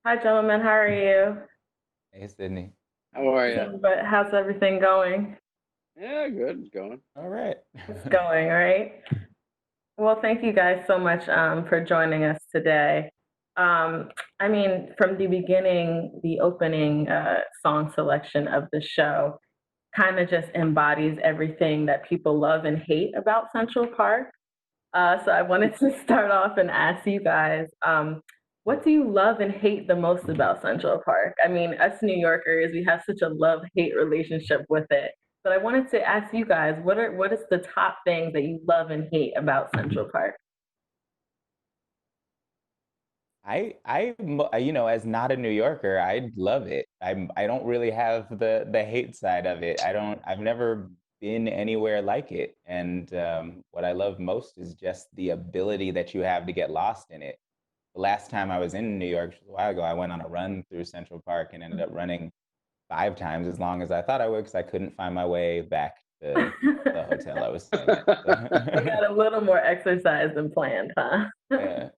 Hi, gentlemen. How are you? Hey, Sydney. How are you? But how's everything going? Yeah, good. It's going. All right. It's going, right? Well, thank you guys so much for joining us today. I mean, from the beginning, the opening song selection of the show kind of just embodies everything that people love and hate about Central Park. So I wanted to start off and ask you guys, what do you love and hate the most about Central Park? I mean, us New Yorkers, we have such a love-hate relationship with it. But I wanted to ask you guys, what is the top things that you love and hate about Central Park? As not a New Yorker, I love it. I don't really have the hate side of it. I've never been anywhere like it. And what I love most is just the ability that you have to get lost in it. The last time I was in New York, just a while ago, I went on a run through Central Park and ended up running 5 times as long as I thought I would because I couldn't find my way back to the hotel I was staying at. You got a little more exercise than planned, huh? Yeah.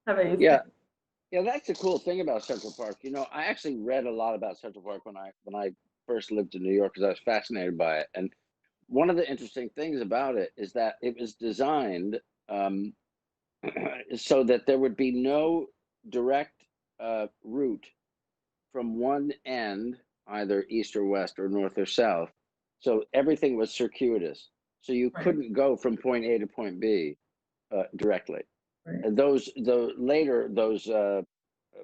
How about you, Steve? Yeah, yeah, that's the cool thing about Central Park. I actually read a lot about Central Park when I first lived in New York because I was fascinated by it. And one of the interesting things about it is that it was designed um, so that there would be no direct route from one end, either east or west or north or south. So everything was circuitous. So you Right, couldn't go from point A to point B directly. right, And those later those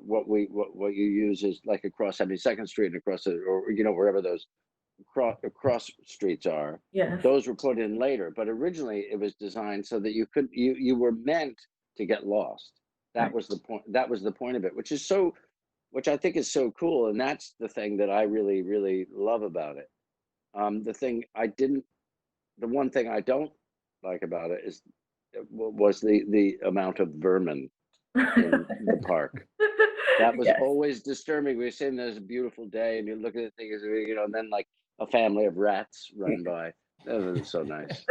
what you use is like across 72nd Street and across or wherever those cross streets are. yes, Those were put in later, but originally it was designed so that you were meant to get lost. right. That was the point of it, which I think is so cool, and that's the thing that I really really love about it. The thing I didn't the one thing I don't like about it is was the amount of vermin in the park. That was Yes. always disturbing. We were sitting there, it's a beautiful day, and you look at the things, and then like a family of rats running by. That was so nice.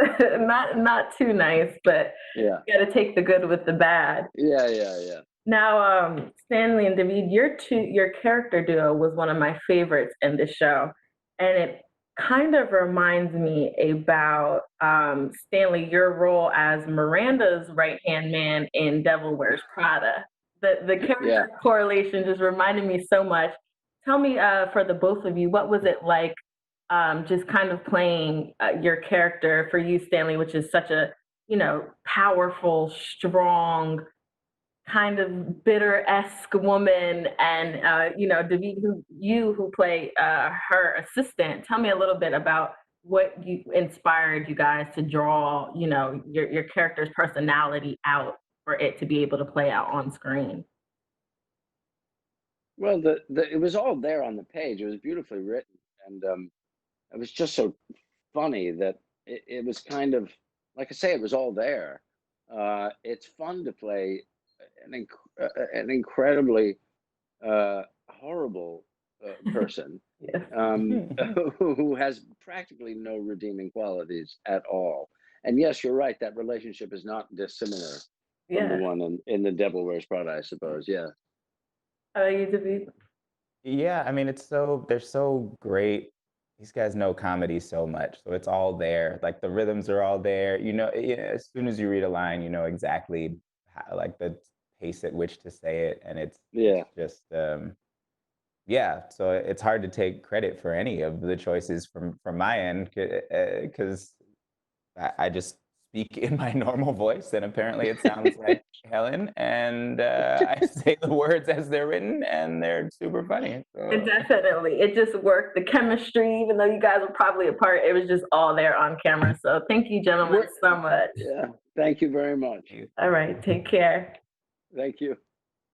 Not too nice, but Yeah, you got to take the good with the bad. yeah, yeah, yeah. Now, Stanley and David, your character duo was one of my favorites in the show, and it kind of reminds me about Stanley, your role as Miranda's right hand man in Devil Wears Prada. The Yeah. character correlation just reminded me so much. Tell me, for the both of you, what was it like, just kind of playing your character for you, Stanley, which is such a powerful, strong kind of bitter-esque woman, and David, who play her assistant. Tell me a little bit about what you inspired you guys to draw, your character's personality out for it to be able to play out on screen. Well, the it was all there on the page. It was beautifully written, and it was just so funny that it was kind of like I say, it was all there. It's fun to play an incredibly horrible person Yes. who has practically no redeeming qualities at all. And yes, you're right. That relationship is not dissimilar from the Yeah. one in the Devil Wears Prada, I suppose. Yeah. How about you, David? Yeah, I mean, they're so great. These guys know comedy so much, so it's all there. Like the rhythms are all there. As soon as you read a line, you know exactly how, like the pace at which to say it, and it's Yeah. just yeah. So it's hard to take credit for any of the choices from my end because I just speak in my normal voice, and apparently it sounds like Helen, and I say the words as they're written, and they're super funny. It So definitely, it just worked. The chemistry, even though you guys were probably apart, it was just all there on camera. So thank you, gentlemen, We're, so much. yeah. Thank you very much. All right, take care. Thank you.